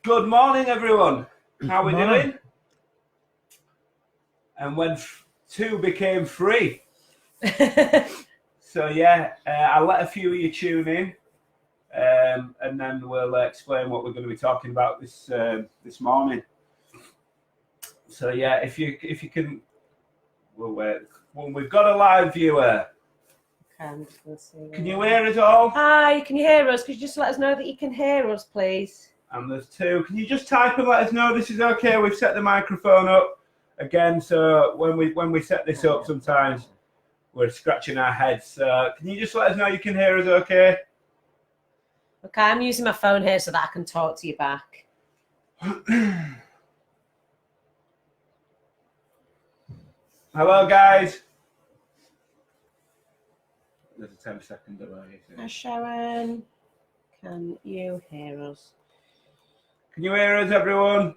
Good morning, everyone. How are we doing? And when two became three. So yeah, I'll let a few of you tune in, and then we'll explain what we're going to be talking about this morning. So yeah, if you can, we'll wait. Well, we've got a live viewer. Can you hear us all? Hi, can you hear us? Could you just let us know that you can hear us, please? And there's two. Can you just type and let us know this is okay? We've set the microphone up again, so when we set this up, sometimes we're scratching our heads. So can you just let us know you can hear us okay? Okay, I'm using my phone here so that I can talk to you back. Hello, guys. There's a 10-second delay. Hi, Sharon. Can you hear us? Can you hear us, everyone?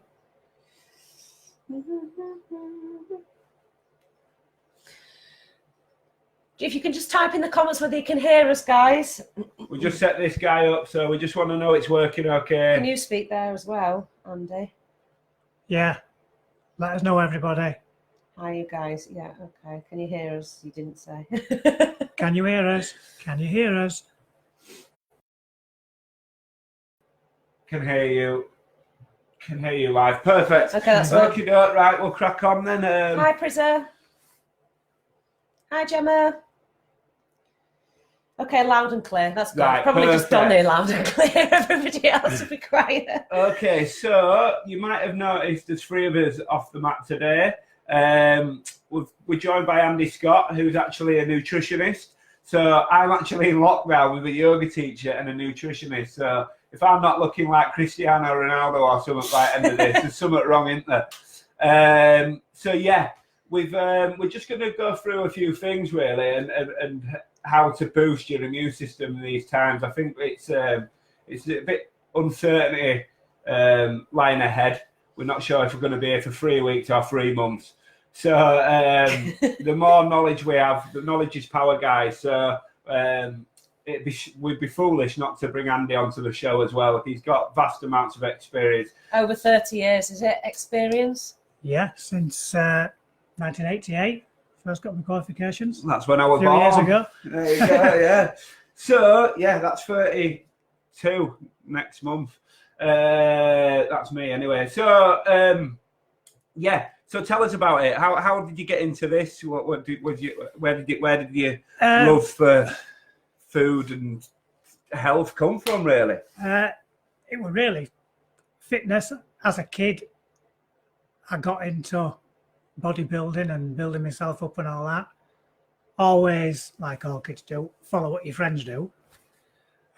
If you can just type in the comments whether you can hear us, guys. We just set this guy up, so we just want to know it's working okay. Can you speak there as well, Andy? Yeah. Let us know, everybody. Hi, you guys. Yeah, okay. Can you hear us? You didn't say. Can you hear us? Can you hear us? Can hear you. Can hear you live. Perfect. Okay, that's okay. Right, we'll crack on then. Hi, Prizza. Hi, Gemma. Okay, loud and clear. That's good. Right, probably perfect. just Donny loud and clear. Everybody else will be quiet. Okay, so you might have noticed there's three of us off the mat today. We're joined by Andy Scott, who's actually a nutritionist. So I'm actually in lockdown with a yoga teacher and a nutritionist. So if I'm not looking like Cristiano Ronaldo or something by the end of this, there's something wrong, isn't there? So yeah, we're just going to go through a few things really, and how to boost your immune system in these times. I think it's a bit uncertainty lying ahead. We're not sure if we're going to be here for 3 weeks or 3 months. So the more knowledge we have, the knowledge is power, guys. So we'd be foolish not to bring Andy onto the show as well. He's got vast amounts of experience. Over 30 years, is it experience? Yeah, since 1988. First got my qualifications. That's when I was born. 3 years ago. There you go, yeah. So, yeah, that's 32 next month. That's me anyway. So, yeah. So tell us about it. How did you get into this? Where did your love for food and health come from, really? It was really fitness. As a kid, I got into bodybuilding and building myself up and all that. Always, like all kids do, follow what your friends do.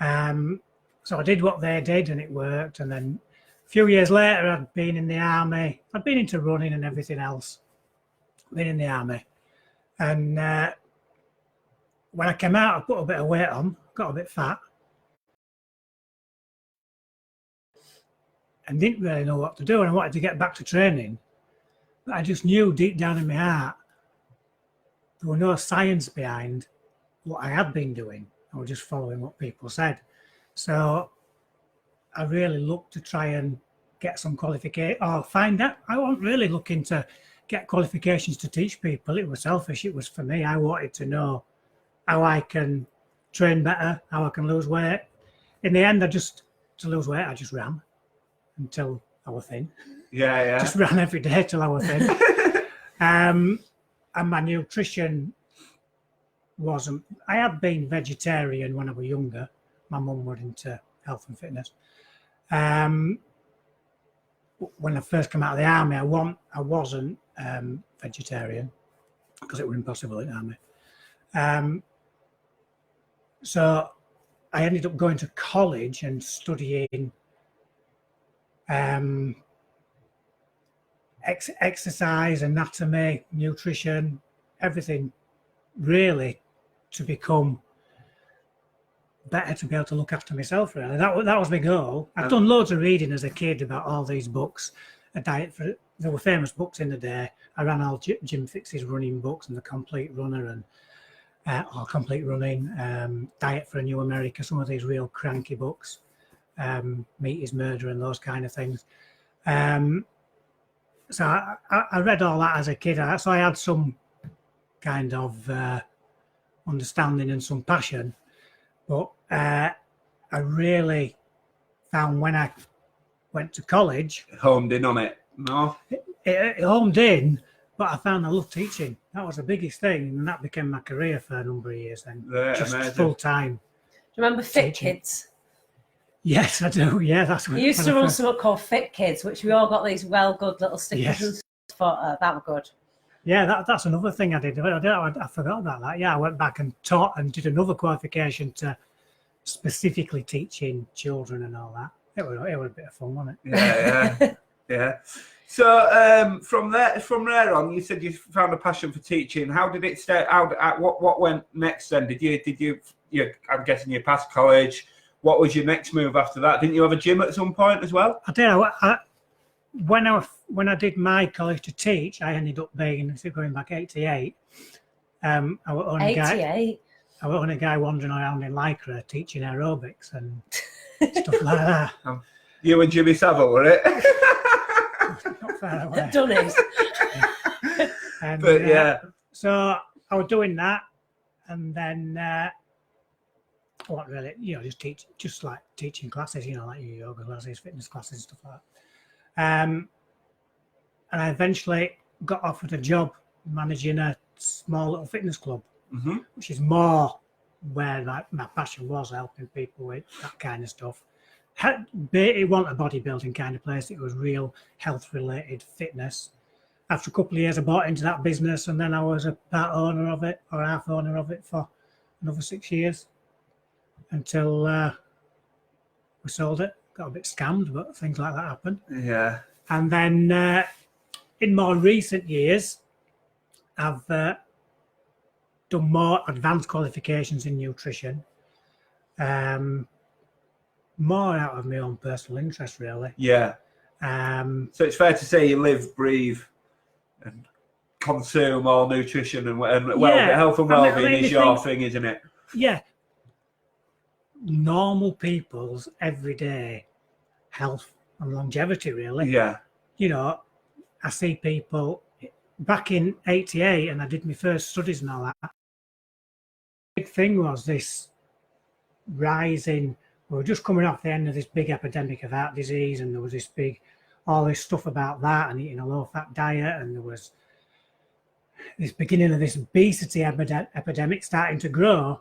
So I did what they did and it worked. And then a few years later, I'd been in the army. I'd been into running and everything else. Been in the army. And when I came out, I put a bit of weight on, got a bit fat. And didn't really know what to do. And I wanted to get back to training. But I just knew deep down in my heart, there was no science behind what I had been doing. I was just following what people said. So I really looked to try and get some qualification or find out. I wasn't really looking to get qualifications to teach people. It was selfish. It was for me. I wanted to know how I can train better, how I can lose weight. In the end, to lose weight, I just ran until I was thin. Yeah. Just ran every day till I was thin. And my nutrition wasn't. I had been vegetarian when I was younger. My mum was into health and fitness. When I first came out of the army, I wasn't vegetarian because it was impossible in the army. So I ended up going to college and studying exercise, anatomy, nutrition, everything, really, to become better, to be able to look after myself. Really, that was my goal. I've done loads of reading as a kid about all these books. There were famous books in the day. I ran all Jim Fix's running books and The Complete Runner and Complete Running, Diet for a New America. Some of these real cranky books. meat is murder and those kind of things. So I read all that as a kid. So I had some kind of understanding and some passion. But I really found when I went to college, Homed in on it. No. it homed in, but I found I loved teaching. That was the biggest thing, and that became my career for a number of years then. Yeah, just amazing. full time. Do you remember Fit Teaching. Kids? Yes, I do. Yeah, that's what You used to run something called Fit Kids, which we all got these well good little stickers Yes. and stuff for. That were good. Yeah, that's another thing I did. I forgot about that. Yeah, I went back and taught and did another qualification to specifically teaching children and all that. It was a bit of fun, wasn't it? Yeah. Yeah. So from there on, you said you found a passion for teaching. How did it start? What went next then? Did you? I'm guessing you passed college. What was your next move after that? Didn't you have a gym at some point as well? I did. When I did my college to teach, I ended up being, going back 88. I was only 88. I was only a guy wandering around in Lycra teaching aerobics and stuff like that. You and Jimmy Savile, were it? Not far away. Dunnies. And, But yeah. So I was doing that, and then what really, just like teaching classes, like your yoga classes, fitness classes, stuff like that. And I eventually got offered a job managing a small little fitness club, which is more where my passion was, helping people with that kind of stuff. It wasn't a bodybuilding kind of place. It was real health-related fitness. After a couple of years, I bought into that business, and then I was a part owner of it, or half owner of it, for another 6 years until we sold it. Got a bit scammed, but things like that happen. Yeah. And then in more recent years, I've done more advanced qualifications in nutrition. More out of my own personal interest, really. Yeah. So it's fair to say you live, breathe, and consume all nutrition and health and well-being is your thing, isn't it? Yeah. Normal people's everyday health and longevity, really. Yeah. I see people back in 88, and I did my first studies and all that. The big thing was this rising. We were just coming off the end of this big epidemic of heart disease, and there was all this stuff about that, and eating a low-fat diet, and there was this beginning of this obesity epidemic starting to grow.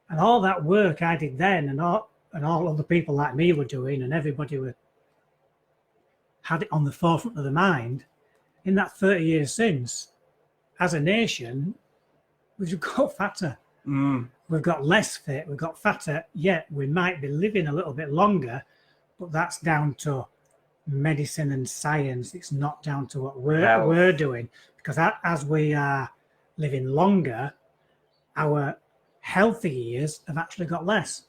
And all that work I did then, and all other people like me were doing, and everybody had it on the forefront of the mind. In that 30 years since, as a nation, we've got fatter. We've got less fit, we've got fatter, yet we might be living a little bit longer, but that's down to medicine and science. It's not down to what we're doing, because as we are living longer, our healthy years have actually got less.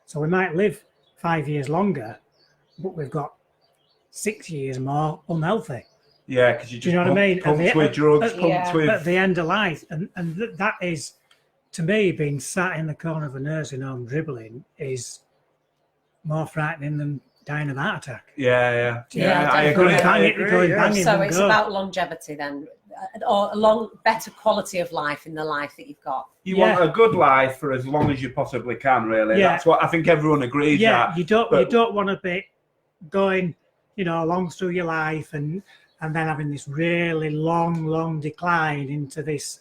So we might live 5 years longer, but we've got 6 years more unhealthy. Yeah, because you just what I mean? pumped with drugs, pumped with... At the end of life. And that is, to me, being sat in the corner of a nursing home dribbling is more frightening than dying of a heart attack. Yeah. I agree. So it's about longevity then, or a better quality of life in the life that you've got. You want a good life for as long as you possibly can, really. Yeah. That's what I think everyone agrees. Yeah, you don't want to be going, along through your life and then having this really long decline into this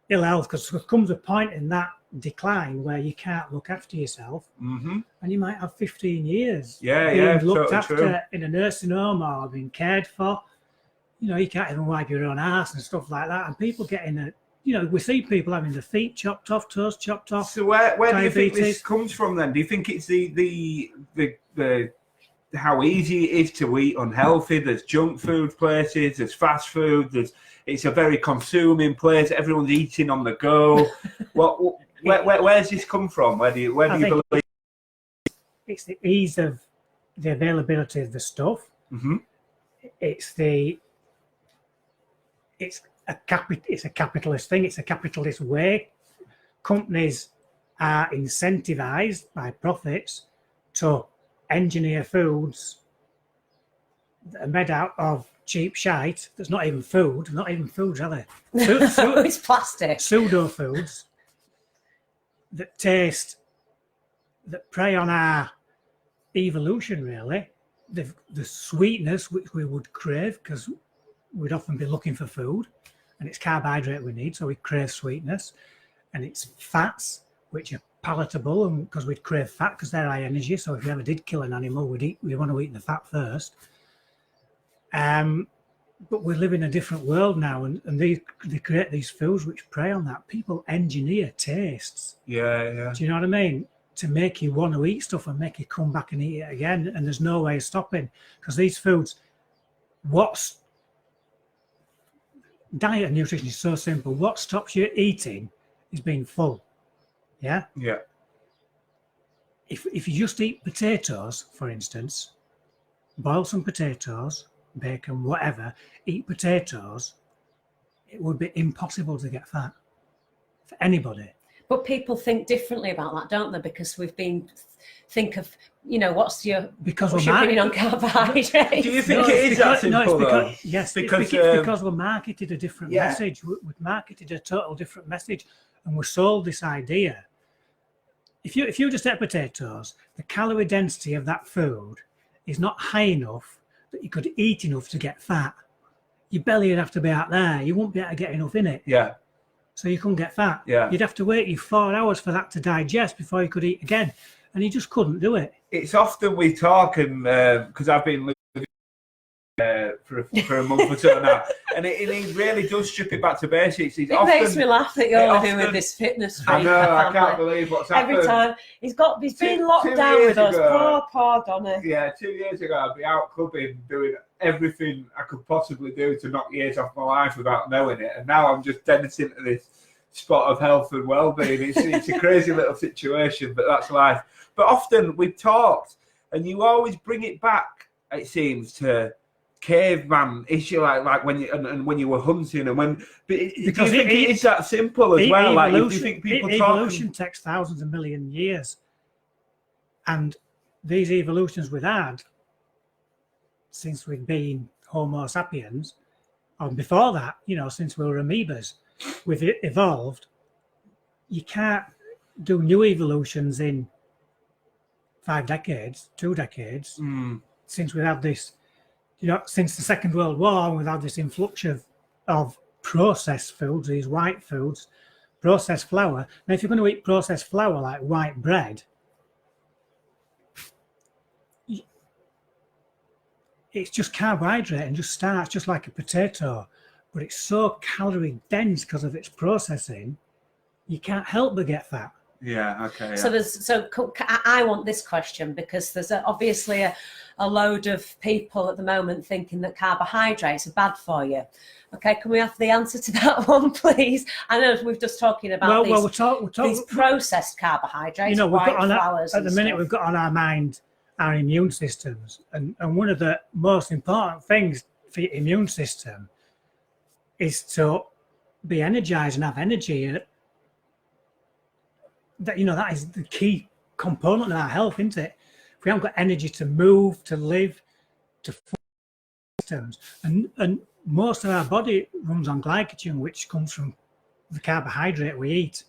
ill health, because there comes a point in that decline where you can't look after yourself, and you might have 15 years being looked after in a nursing home or being cared for. You can't even wipe your own ass and stuff like that, and people getting we see people having their feet chopped off, toes chopped off. So where do you think this comes from then? Do you think it's the how easy it is to eat unhealthy? There's junk food places, there's fast food, it's a very consuming place, everyone's eating on the go. Where's this come from? Where do you believe? It's the ease of the availability of the stuff. It's a capitalist thing. It's a capitalist way. Companies are incentivized by profits to engineer foods that are made out of cheap shite. That's not even food. Not even foods, are they? It's plastic. Pseudo foods that taste, that prey on our evolution, really. The sweetness which we would crave, because we'd often be looking for food, and it's carbohydrate we need, so we crave sweetness. And it's fats which are palatable, and because we'd crave fat because they're high energy. So if we ever did kill an animal, we want to eat the fat first. But we live in a different world now, and they create these foods which prey on that. People engineer tastes. Yeah. Do you know what I mean? To make you want to eat stuff and make you come back and eat it again. And there's no way of stopping, because these foods, diet and nutrition is so simple. What stops you eating is being full. Yeah? Yeah. If you just eat potatoes, for instance, boil some potatoes, bacon, whatever, eat potatoes, it would be impossible to get fat for anybody. But people think differently about that, don't they? Because we've been what's your opinion on carbohydrates? Do you think it is that simple? Yes, because we're marketed a different message. We're marketed a total different message, and we're sold this idea. If you just ate potatoes, the calorie density of that food is not high enough that you could eat enough to get fat. Your belly would have to be out there. You won't be able to get enough in it. Yeah. So you couldn't get fat. Yeah. You'd have to wait 4 hours for that to digest before you could eat again. And you just couldn't do it. It's often we talk, and because I've been living for a month or so now, and it really does strip it back to basics. It makes me laugh that you're living with this fitness freak. I know, I can't believe what's happened. Every time he's been locked down with us. Poor Donna. Yeah, 2 years ago I'd be out clubbing, doing everything I could possibly do to knock years off my life without knowing it, and now I'm just dented into this spot of health and well-being. It's a crazy little situation, but that's life. But often we've talked, and you always bring it back, it seems, to caveman issue, like when you were hunting, and when. Because do you think it is that simple as well? Like, do you think people evolution takes thousands of million years, and these evolutions we've had since we've been Homo sapiens, or before that, since we were amoebas, we've evolved. You can't do new evolutions in 5 decades, 2 decades, since we've had this, since the Second World War, we've had this influx of processed foods, these white foods, processed flour. Now, if you're going to eat processed flour like white bread, it's just carbohydrate and just starch, just like a potato, but it's so calorie dense because of its processing, you can't help but get fat. Yeah, okay. Yeah. So I want this question, because there's obviously a load of people at the moment thinking that carbohydrates are bad for you. Okay, can we have the answer to that one, please? I know we've just talking about these processed carbohydrates, white flours. At the minute, we've got on our mind our immune systems, and one of the most important things for your immune system is to be energized and have energy. That is the key component of our health, isn't it? If we haven't got energy to move, to live, to systems, and most of our body runs on glycogen, which comes from the carbohydrate we eat.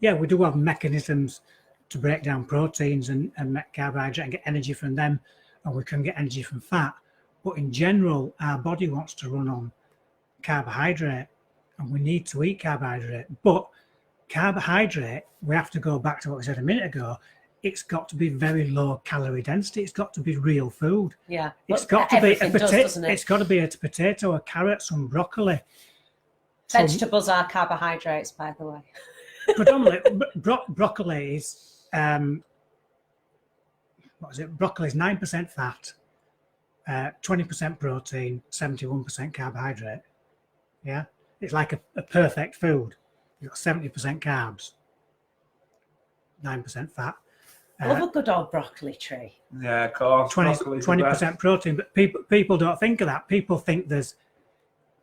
Yeah, we do have mechanisms to break down proteins and make carbohydrate and get energy from them, and we can get energy from fat. But in general, our body wants to run on carbohydrate, and we need to eat carbohydrate. But carbohydrate, we have to go back to what we said a minute ago. It's got to be very low calorie density. It's got to be real food. Yeah, it's got to be a potato. It's got to be a potato, a carrot, some broccoli. Vegetables are carbohydrates, by the way. Predominantly, broccoli is Broccoli is 9% fat, 20% protein, 71% carbohydrate. Yeah, it's like a perfect food. You've got 70% carbs, 9% fat. I love a good old broccoli tree. Yeah, of course. 20% protein, but people don't think of that. People think there's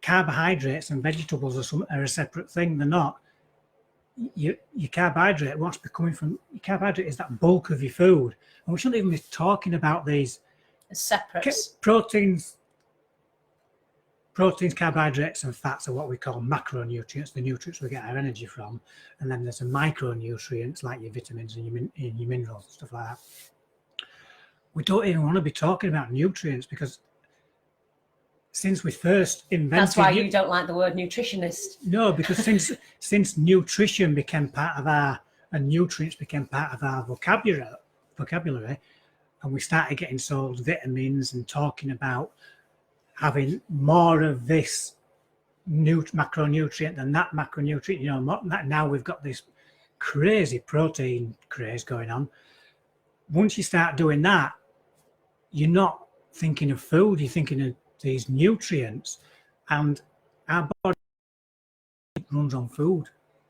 carbohydrates and vegetables are a separate thing. They're not. your carbohydrate, what's coming from your carbohydrate is that bulk of your food. And we shouldn't even be talking about these Separate. proteins, carbohydrates, and fats are what we call macronutrients, the nutrients we get our energy from. And then there's the micronutrients like your vitamins and your minerals and stuff like that. We don't even want to be talking about nutrients because since we first invented... That's why you don't like the word nutritionist. No, because since nutrition became part of our, and nutrients became part of our vocabulary, and we started getting sold vitamins and talking about having more of this macronutrient than that macronutrient, you know, now we've got this crazy protein craze going on. Once you start doing that, you're not thinking of food, you're thinking of these nutrients, and our body runs on food.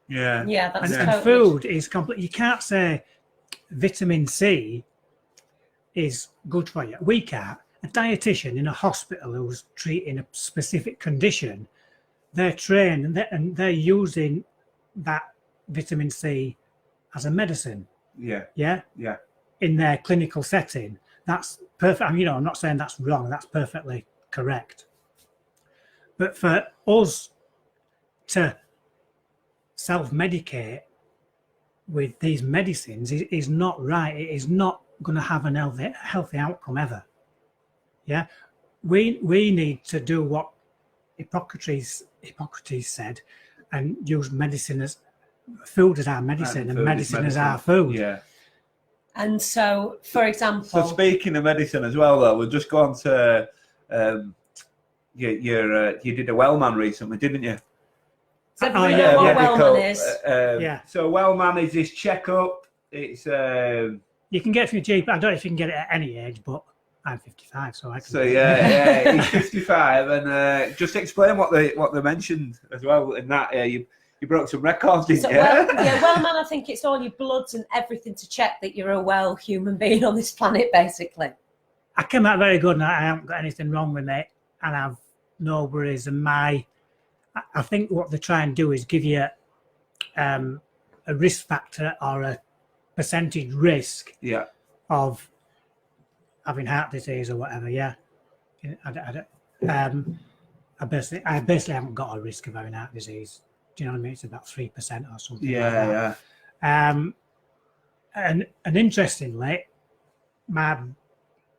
Yeah. Yeah, that's And totally food is complete. You can't say vitamin C is good for you. We can't. A dietitian in a hospital who's treating a specific condition, they're trained and they're using that vitamin C as a medicine. Yeah. Yeah. Yeah. In their clinical setting. That's perfect. I mean, you know, I'm not saying that's wrong. That's perfectly correct. But for us to self-medicate with these medicines is not right. It is not going to have an healthy outcome ever. Yeah, we need to do what Hippocrates said, and use medicine as food as our medicine, and medicine as our food. Yeah. And so, for example, So speaking of medicine as well, though, we'll just go on to you did a Wellman recently, didn't you? so everybody know what Wellman is. Yeah. So Wellman is this checkup. It's You can get it from your GP. I don't know if you can get it at any age, but I'm 55, so I can. so yeah, he's 55, and just explain what they mentioned as well in that. You broke some records, didn't you? Wellman, I think it's all your bloods and everything to check that you're a well human being on this planet, basically. I came out very good, and I haven't got anything wrong with it, and I've no worries. And I think what they try and do is give you a risk factor or a percentage risk Yeah. of having heart disease or whatever. Yeah, I basically haven't got a risk of having heart disease. Do you know what I mean? It's about 3% or something. Yeah, like that. And interestingly, my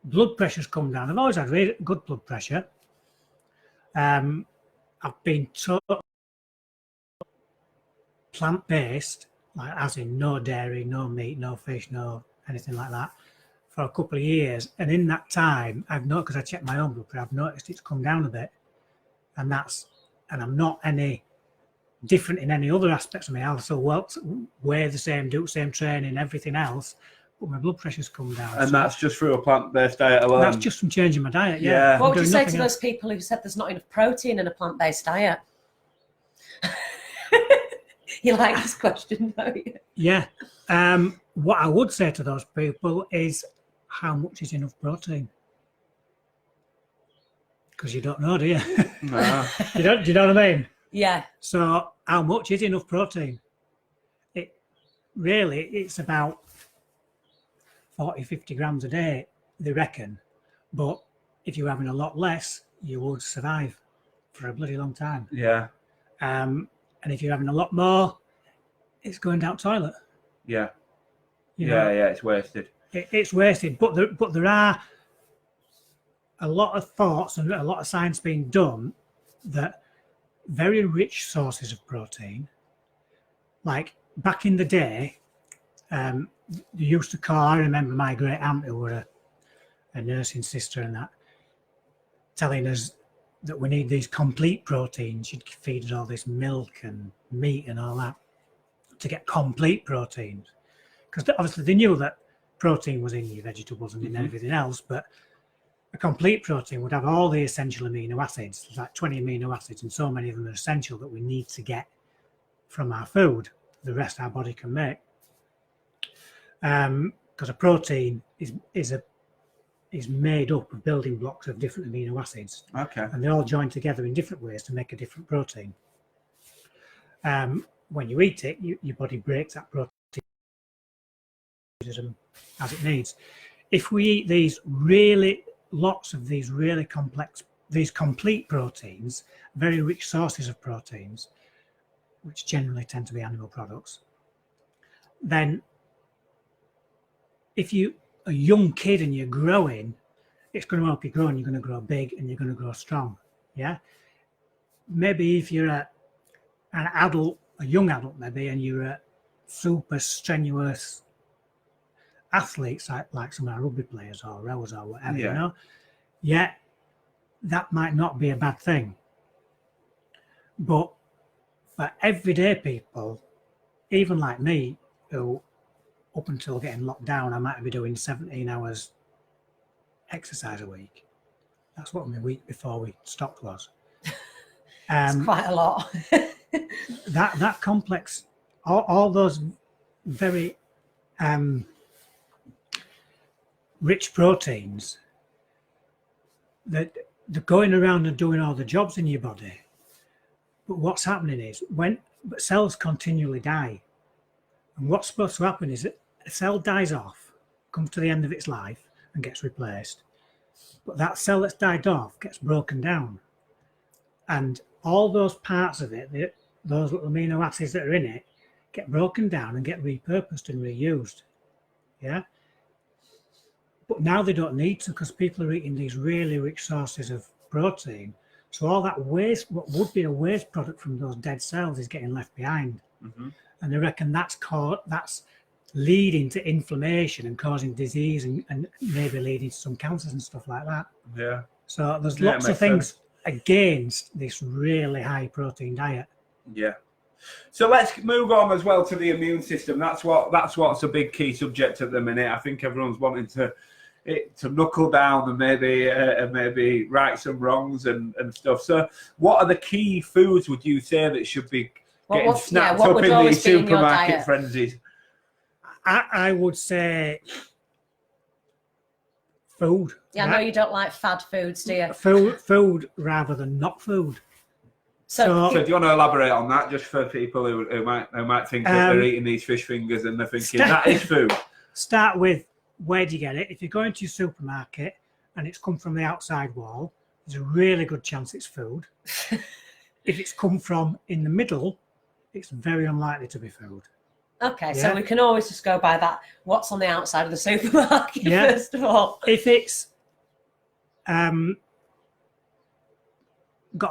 blood pressure's come down. I've always had really good blood pressure. I've been taught plant-based, like as in no dairy, no meat, no fish, no anything like that, for a couple of years. And in that time, I've noticed, because I checked my own blood pressure, I've noticed it's come down a bit. And I'm not any different in any other aspects of my health. So wear the same, do the same training, everything else, but my blood pressure's come down. and that's just through a plant-based diet alone. That's just from changing my diet. Yeah. Yeah. What would you say to those people who said there's not enough protein in a plant-based diet? You like this question, don't you? Yeah. What I would say to those people is, how much is enough protein? Because you don't know, do you? No. Do you know what I mean? Yeah. So how much is enough protein? It's about 40, 50 grams a day, they reckon. But if you're having a lot less, you would survive for a bloody long time. Yeah. And if you're having a lot more, it's going down the toilet. Yeah. You know? Yeah, it's wasted. It's wasted. But there are a lot of thoughts and a lot of science being done that very rich sources of protein, like back in the day, they used to call, I remember my great aunt, who were a nursing sister and that, telling us that we need these complete proteins. She'd feed us all this milk and meat and all that to get complete proteins. Because obviously they knew that protein was in your vegetables and in everything else, but a complete protein would have all the essential amino acids. There's like 20 amino acids, and so many of them are essential that we need to get from our food. The rest our body can make. Because a protein is made up of building blocks of different amino acids. Okay. And they all join together in different ways to make a different protein. when you eat it, your body breaks that protein as it needs. If we eat lots of these really complex, these complete proteins, very rich sources of proteins, which generally tend to be animal products, then if you a young kid and you're growing, it's going to help you grow, and you're going to grow big and you're going to grow strong. Yeah. Maybe if you're an adult, a young adult maybe, and you're a super strenuous athletes like some of our rugby players or rowers or whatever, you know, that might not be a bad thing. But for everyday people, even like me, who up until getting locked down, I might be doing 17 hours exercise a week. That's what my week before we stopped was. It's quite a lot. that complex, all those very rich proteins that they're going around and doing all the jobs in your body. But what's happening is but cells continually die. And what's supposed to happen is that a cell dies off, comes to the end of its life and gets replaced. But that cell that's died off gets broken down. And all those parts of it, those little amino acids that are in it, get broken down and get repurposed and reused. Yeah. But now they don't need to, because people are eating these really rich sources of protein. So all that waste, what would be a waste product from those dead cells, is getting left behind. Mm-hmm. And they reckon that's leading to inflammation and causing disease and maybe leading to some cancers and stuff like that. Yeah. So there's lots of things against this really high protein diet. Yeah. So let's move on as well to the immune system. That's what's a big key subject at the minute. I think everyone's wanting to knuckle down and maybe right some wrongs and stuff. So what are the key foods, would you say, that should be getting snapped up in these supermarket frenzies? I would say food. Yeah, I know you don't like fad foods, do you? Food rather than not food. So do you want to elaborate on that, just for people who might think that they're eating these fish fingers and they're thinking that is food? Start with, where do you get it? If you're going to your supermarket and it's come from the outside wall, there's a really good chance it's food. If it's come from in the middle, it's very unlikely to be food. Okay, so we can always just go by that. What's on the outside of the supermarket, first of all? If it's got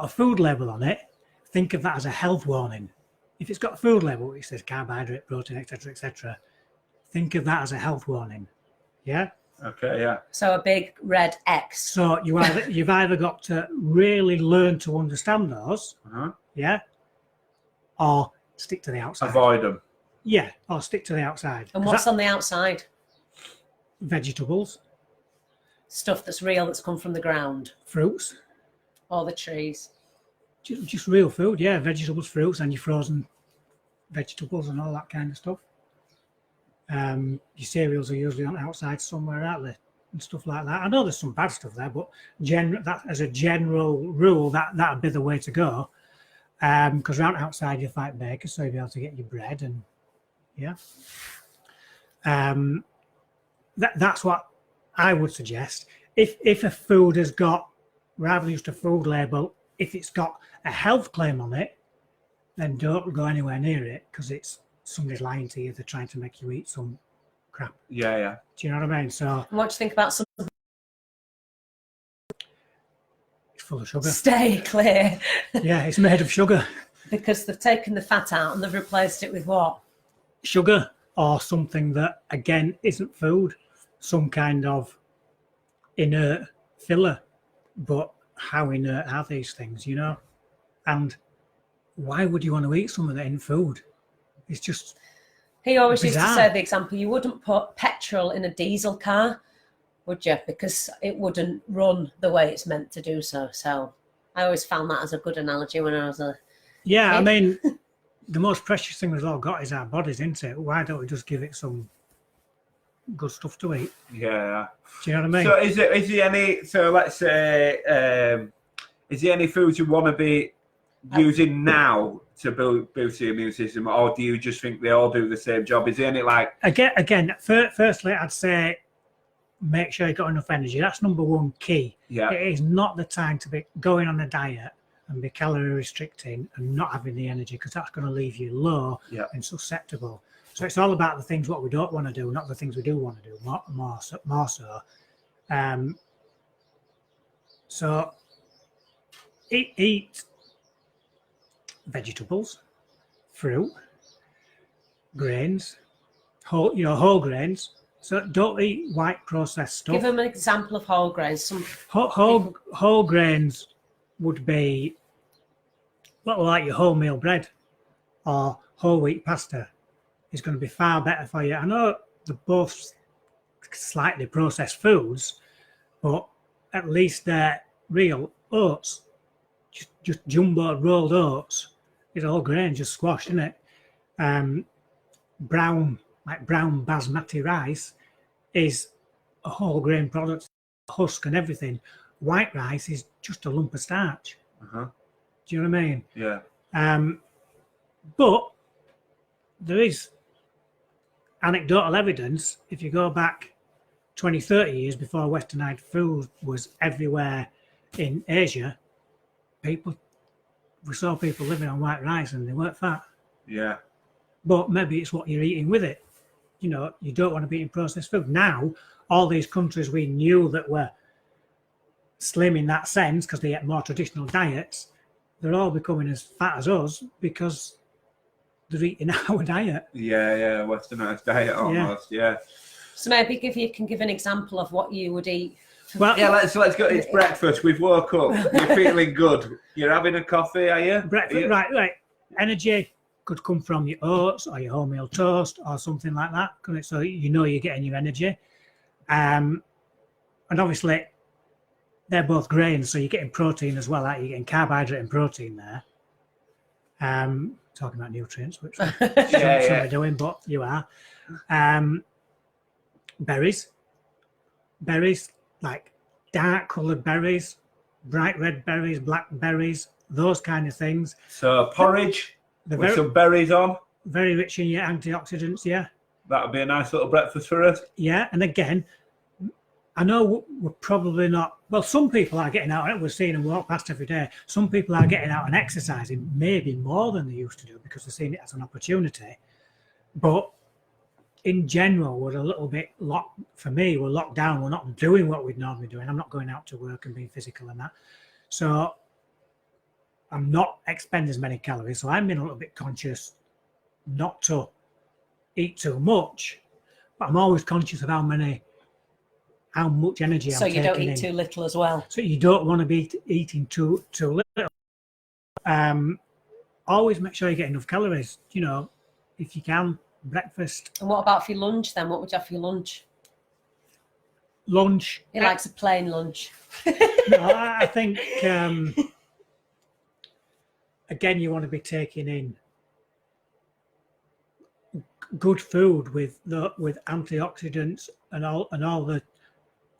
a food label on it, think of that as a health warning. If it's got a food label which says carbohydrate, protein, etc., think of that as a health warning. Yeah. Okay. Yeah. So a big red X. So you've either got to really learn to understand those, yeah, or stick to the outside. Avoid them. Yeah, or stick to the outside. And what's on the outside? Vegetables. Stuff that's real, that's come from the ground. Fruits. Or the trees. Just real food, yeah. Vegetables, fruits, and your frozen vegetables and all that kind of stuff. Your cereals are usually on the outside somewhere, aren't they? And stuff like that. I know there's some bad stuff there, but that as a general rule, that'd be the way to go. Because around outside you'll find bakers, so you'll be able to get your bread and that's what I would suggest. If a food has got, rather than just a food label, if it's got a health claim on it, then don't go anywhere near it, because it's somebody's lying to you. They're trying to make you eat some crap. Yeah. Do you know what I mean? So what do you think about some? It's full of sugar. Stay clear. Yeah, it's made of sugar. Because they've taken the fat out and they've replaced it with what? Sugar, or something that, again, isn't food. Some kind of inert filler. But how inert are these things, you know? And why would you want to eat something that ain't food? It's just He always bizarre. used to say the example, you wouldn't put petrol in a diesel car, would you? Because it wouldn't run the way it's meant to do so. So I always found that as a good analogy when I was a kid. I mean, the most precious thing we've all got is our bodies, isn't it? Why don't we just give it some good stuff to eat? Yeah. Do you know what I mean? So is there any? So let's say, is there any foods you want to be using now to boost the immune system, or do you just think they all do the same job? Is there any like Firstly, I'd say make sure you've got enough energy. That's number one key. Yeah. It is not the time to be going on a diet and be calorie restricting and not having the energy, because that's going to leave you low and susceptible. So it's all about the things what we don't want to do, not the things we do want to do, more so. So eat vegetables, fruit, grains, whole grains. So don't eat white processed stuff. Give them an example of whole grains. Some whole grains would be like your wholemeal bread or whole wheat pasta. Is going to be far better for you. I know they're both slightly processed foods, but at least they're real oats. Just jumbo rolled oats. It's all grain, just squash, isn't it? Brown basmati rice is a whole grain product, husk and everything. White rice is just a lump of starch. Uh-huh. Do you know what I mean? Yeah. But there is anecdotal evidence. If you go back 20, 30 years before westernized food was everywhere in Asia, we saw people living on white rice and they weren't fat. Yeah. But maybe it's what you're eating with it. You don't want to be eating processed food. Now, all these countries we knew that were slim in that sense because they get more traditional diets, they're all becoming as fat as us because they're eating our diet. Yeah, westernized diet almost. Yeah. So maybe you can give an example of what you would eat. Well, yeah, let's go. It's breakfast. We've woke up. You're feeling good. You're having a coffee, are you? Breakfast, right. Energy could come from your oats or your wholemeal toast or something like that. So you're getting your energy. And obviously, they're both grains, so you're getting protein as well. You're getting carbohydrate and protein there. Talking about nutrients, which some are doing, but you are. Berries, like dark coloured berries, bright red berries, black berries, those kind of things. So porridge with some berries on. Very rich in your antioxidants, yeah. That would be a nice little breakfast for us. Yeah, and again, I know we're probably not, well, some people are getting out, we're seeing them walk past every day. Some people are getting out and exercising maybe more than they used to do because they're seeing it as an opportunity. But in general, we're a little bit locked, for me, we're locked down. We're not doing what we'd normally do. I'm not going out to work and being physical and that. So I'm not expending as many calories. So I'm being a little bit conscious not to eat too much, but I'm always conscious of how much energy I'm taking in. So you don't eat too little as well. So you don't want to be eating too little. Always make sure you get enough calories, if you can. Breakfast. And what about for your lunch then? What would you have for your lunch? Lunch. He likes a plain lunch. No, I think, again, you want to be taking in good food with antioxidants and all the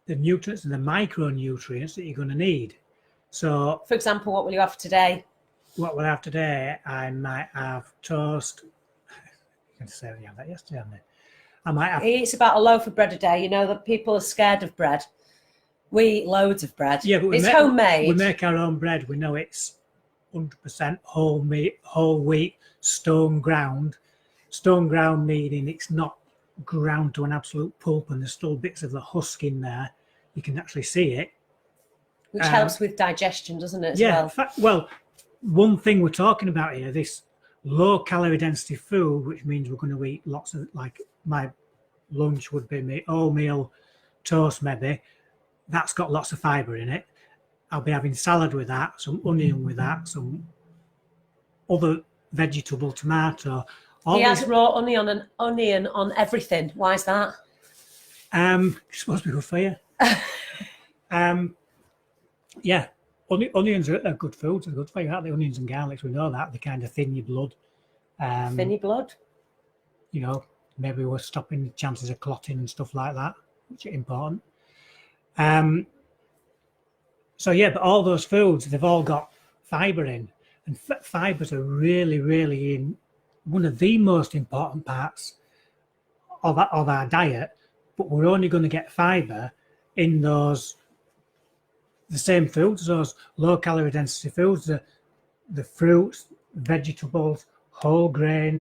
nutrients and the micronutrients that you're going to need. So, for example, what will you have today? What will I have today? I might have toast. I can say we had that yesterday, haven't I might have. He eats about a loaf of bread a day. You know that people are scared of bread. We eat loads of bread. Yeah, but it's homemade. We make our own bread. We know it's 100% whole wheat, stone ground. Stone ground meaning it's not ground to an absolute pulp and there's still bits of the husk in there. You can actually see it. Which helps with digestion, doesn't it, as well? In fact, one thing we're talking about here, this low calorie density food, which means we're going to eat lots of, like my lunch would be my oatmeal toast maybe. That's got lots of fibre in it. I'll be having salad with that, some onion with that, some other vegetable, tomato. He has raw onion on everything. Why is that? It's supposed to be good for you. Yeah, onions are good foods. They're good for you, aren't they? Onions and garlics, we know that. They kind of thin your blood. Thin your blood? Maybe we're stopping the chances of clotting and stuff like that, which are important. So, yeah, but all those foods, they've all got fibre in. And fibers are really in one of the most important parts of our diet, but we're only going to get fiber in the same foods, those low calorie density foods, the fruits, vegetables, whole grains,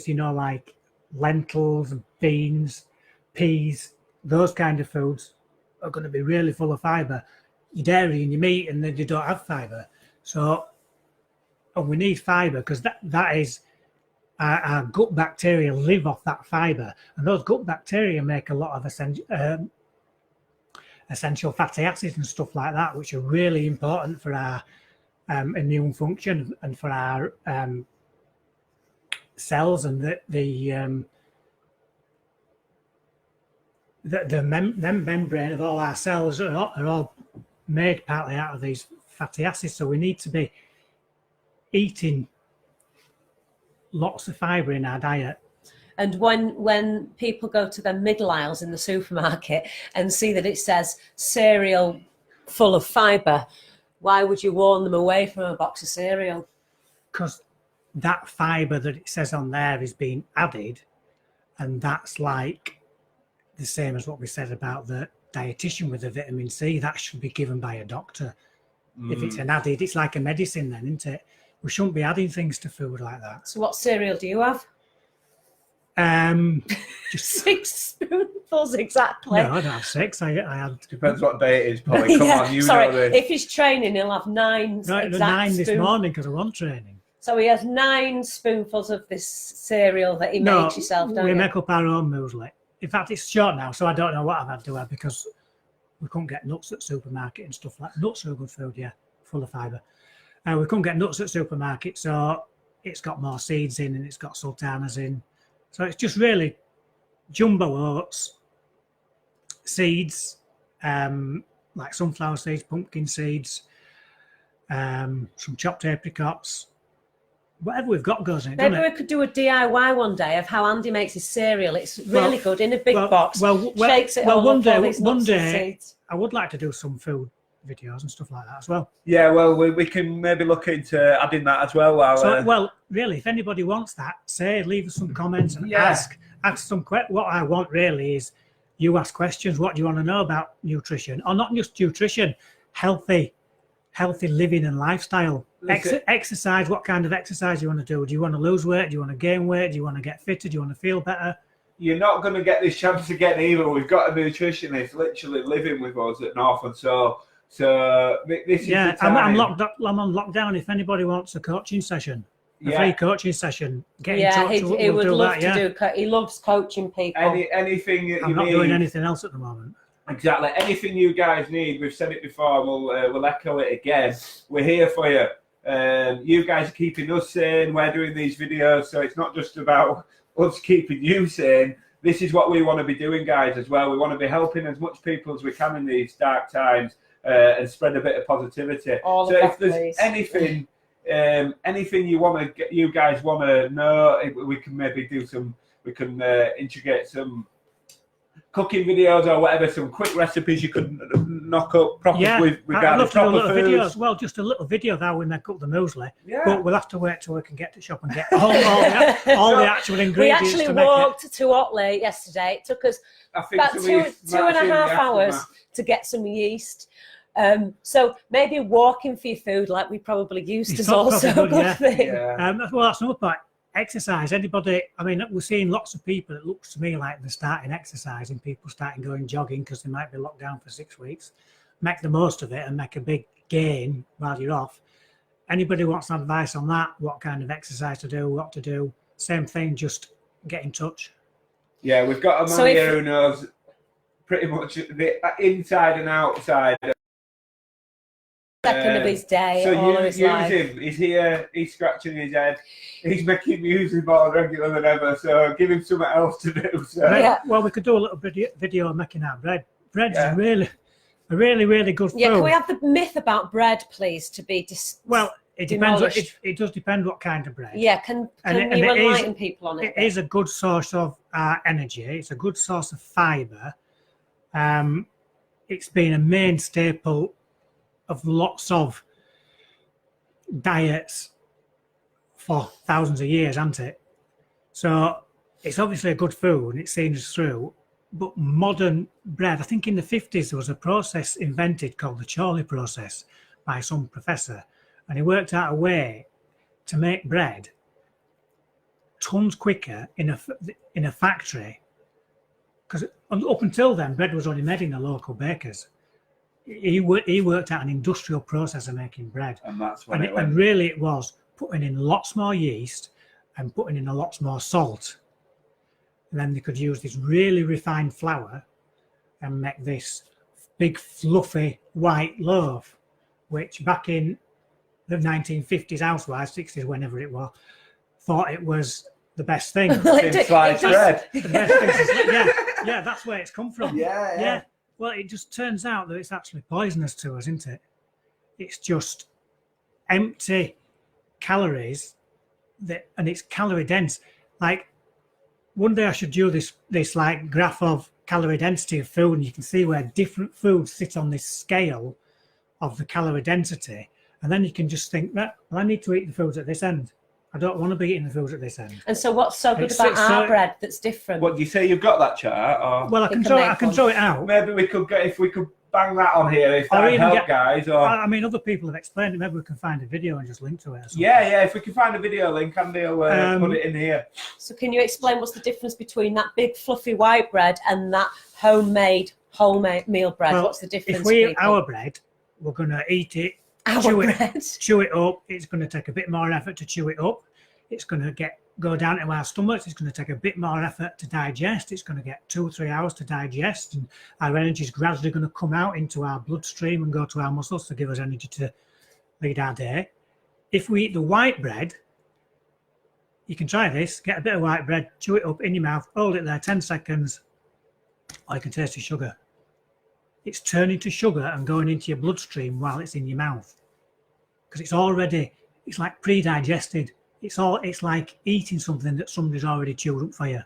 like lentils and beans, peas, those kind of foods are going to be really full of fiber. Your dairy and your meat, and then you don't have fiber. So, and we need fiber because that is our gut bacteria live off that fiber, and those gut bacteria make a lot of essential fatty acids and stuff like that, which are really important for our immune function and for our cells, and the membrane of all our cells are all made partly out of these fatty acids. So we need to be eating lots of fiber in our diet. And when people go to the middle aisles in the supermarket and see that it says cereal full of fiber, why would you warn them away from a box of cereal? Because that fiber that it says on there is being added, and that's like the same as what we said about the dietitian with the vitamin C. That should be given by a doctor. If it's an added, it's like a medicine then, isn't it? We shouldn't be adding things to food like that. So what cereal do you have? Just 6 spoonfuls exactly. No, I don't have 6. I had. Depends what day it is, Polly. Come on, you sorry, know this. if he's training, he'll have 9. No, it was 9 this morning because I wasn't training. So he has 9 spoonfuls of this cereal that he makes yourself, don't we you? make up our own muesli. In fact, it's short now, so I don't know what I've had to have because we couldn't get nuts at supermarket and stuff like that. Nuts are a good food, yeah, full of fibre. We couldn't get nuts at supermarket, so it's got more seeds in and it's got sultanas in. So it's just really jumbo oats, seeds, like sunflower seeds, pumpkin seeds, some chopped apricots. Whatever we've got goes in it. Maybe we could do a DIY one day of how Andy makes his cereal. It's really good in a big box. Shakes it all up, all these nuts and seeds. I would like to do some food videos and stuff like that as well. Yeah, well, we can maybe look into adding that as well. Well, really, if anybody wants that, leave us some comments and ask some questions. What I want really is you ask questions. What do you want to know about nutrition? Or not just nutrition, healthy living and lifestyle. Exercise, what kind of exercise you want to do? Do you want to lose weight? Do you want to gain weight? Do you want to get fitter? Do you want to feel better? You're not going to get this chance again either. We've got a nutritionist literally living with us at North, so this is the time. I'm on lockdown. If anybody wants a coaching session, free coaching session, get in touch. He would love to do. He loves coaching people. Anything I'm not doing anything else at the moment. Exactly. Anything you guys need, we've said it before, we'll echo it again. We're here for you. You guys are keeping us sane. We're doing these videos, so it's not just about us keeping you sane. This is what we want to be doing, guys, as well. We want to be helping as much people as we can in these dark times and spread a bit of positivity. So if there's anything you guys want to know, we can maybe do some. We can integrate some cooking videos or whatever, some quick recipes you could knock up proper with regarding proper foods. Videos. Well, just a little video of how we make up the muesli. Yeah. But we'll have to wait till we can get to shop and get all the actual ingredients. We actually walked to Otley yesterday. It took us about two and a half hours to get some yeast. So maybe walking for your food, like we probably used, is also a good thing. Yeah. Well, that's another point. Exercise. Anybody? I mean, we're seeing lots of people. It looks to me like they're starting exercising. People starting going jogging because they might be locked down for 6 weeks. Make the most of it and make a big gain while you're off. Anybody wants advice on that? What kind of exercise to do? What to do? Same thing. Just get in touch. Yeah, we've got a man here who knows pretty much the inside and outside. Second of his day, so all of his life. him. He's here. He's scratching his head. He's making music more regular than ever. So give him something else to do. So. Yeah. Well, we could do a little video of making our bread. Bread's really good food. Yeah. Can we have the myth about bread, please, to be well? It depends. It does depend what kind of bread. Yeah. Can you enlighten people on it? It is a good source of energy. It's a good source of fibre. It's been a main staple of lots of diets for thousands of years, hasn't it? So it's obviously a good food and it seen us through. But modern bread, I think in the 50s there was a process invented called the Calorie process by some professor, and he worked out a way to make bread tons quicker in a factory, because up until then bread was only made in the local bakers. He worked out an industrial process of making bread, And that's when and really it was putting in lots more yeast and putting in a lot more salt. And then they could use this really refined flour and make this big fluffy white loaf, which back in the 1950s, housewives, 60s, whenever it was, thought it was the best thing. Sliced bread. The best thing. Yeah, that's where it's come from. Yeah. Well, it just turns out that it's actually poisonous to us, isn't it? It's just empty calories, and it's calorie dense. Like, one day I should do this like graph of calorie density of food, and you can see where different foods sit on this scale of the calorie density, and then you can just think that, well, I need to eat the foods at this end. I don't want to be eating the foods at this end. And so what's so good about our bread that's different? What do you say? You've got that chart? Or Well, I can throw it out. maybe we could get, if we could bang that on here, if Or that even help, guys. Or I mean, other people have explained it. Maybe we can find a video and just link to it. Or something. yeah, if we can find a video link, Andy will put it in here. So can you explain what's the difference between that big fluffy white bread and that homemade meal bread? Well, What's the difference? If we eat people? our bread, we're going to eat it, Our bread. chew it up. It's going to take a bit more effort to chew it up. It's going to go down to our stomachs. It's going to take a bit more effort to digest. It's going to get 2 or 3 hours to digest, and our energy is gradually going to come out into our bloodstream and go to our muscles to give us energy to lead our day. If we eat the white bread, you can try this. Get a bit of white bread, chew it up in your mouth, hold it there 10 seconds, or you can taste the sugar. It's turning to sugar and going into your bloodstream while it's in your mouth, because it's like pre-digested. It's like eating something that somebody's already chewed up for you.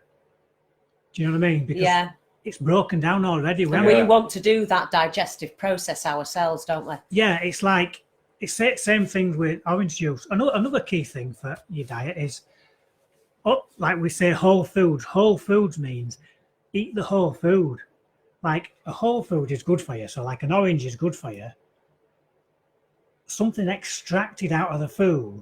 Do you know what I mean? Because it's broken down already. And we want to do that digestive process ourselves, don't we? Yeah, it's like it's the same thing with orange juice. Another key thing for your diet is, like we say, whole foods. Whole foods means eat the whole food. Like a whole food is good for you. So like an orange is good for you. Something extracted out of the food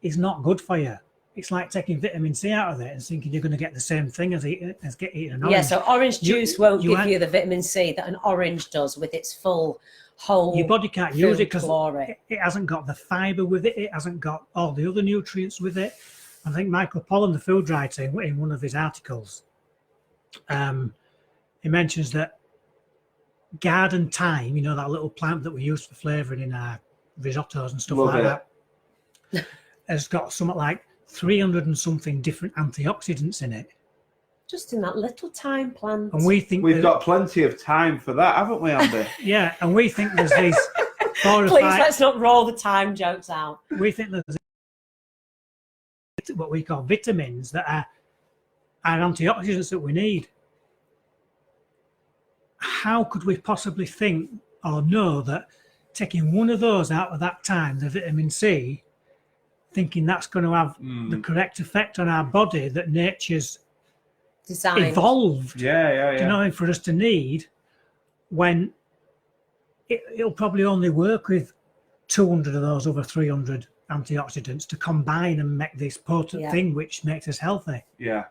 is not good for you. It's like taking vitamin C out of it and thinking you're going to get the same thing as eating an orange. Yeah, so orange juice won't give you the vitamin C that an orange does with its full whole. Your body can't use it because Calorie. it hasn't got the fibre with it. It hasn't got all the other nutrients with it. I think Michael Pollan, the food writer, in one of his articles, he mentions that garden thyme, you know, that little plant that we use for flavouring in our risottos and stuff that, has got something like 300 and something different antioxidants in it. Just in that little thyme plant. And we think we've got plenty of time for that, haven't we, Andy? Yeah, and we think there's these 4 or 5. Please, let's not roll the thyme jokes out. We think there's what we call vitamins that are antioxidants that we need. How could we possibly think or know that taking one of those out of that time, the vitamin C, thinking that's going to have the correct effect on our body that nature's designed, evolved, yeah. you know, for us to need, when it'll probably only work with 200 of those over 300 antioxidants to combine and make this potent thing which makes us healthy. Yeah.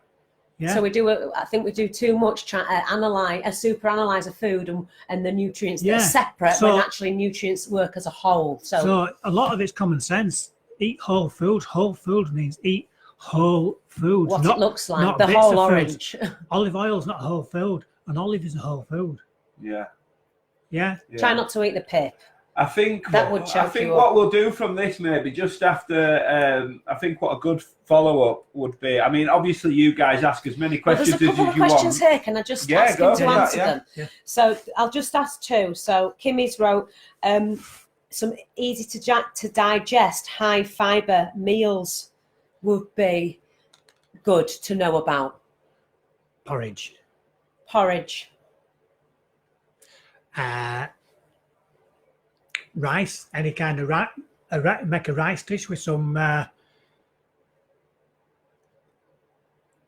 So I think we do too much super analyze a food and the nutrients that are separate when actually nutrients work as a whole. So a lot of it's common sense. Eat whole foods. Whole food means eat whole foods. What it looks like, the whole orange. Olive oil is not a whole food. An olive is a whole food. Yeah. Try not to eat the pip. I think that would choke you what up. we'll do from this, maybe just after, I think what a good follow-up would be. I mean, obviously you guys ask as many questions as you want. There's a couple of questions here. Can I just ask him to answer them? Yeah. So I'll just ask 2. So Kimmy's wrote some easy to digest high fibre meals would be good to know about. Porridge. Rice, Any kind of rice. make a rice dish with some